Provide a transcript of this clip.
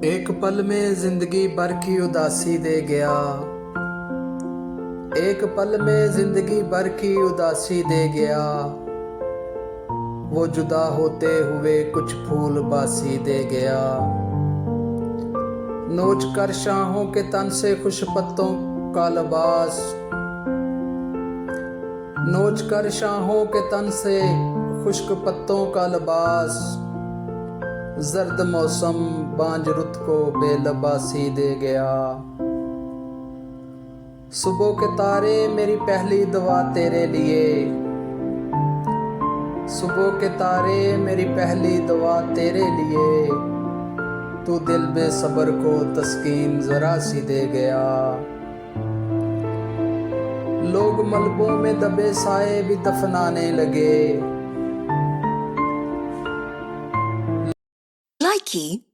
एक पल में जिंदगी भर की उदासी दे गया। एक पल में जिंदगी भर की उदासी दे गया। वो जुदा होते हुए कुछ फूल बासी दे गया। नोच कर शाहों के तन से खुश पत्तों का लिबास, नोच कर शाहों के तन से खुश्क पत्तों का लिबास, जर्द मौसम बांझ रुत को बेलबासी दे गया। सुबह के तारे मेरी पहली दुआ तेरे लिए, सुबह के तारे मेरी पहली दुआ तेरे लिए। तू दिल बेसब्र को तस्कीन जरा सी दे गया। लोग मलबों में दबे साए भी दफनाने लगे। Likey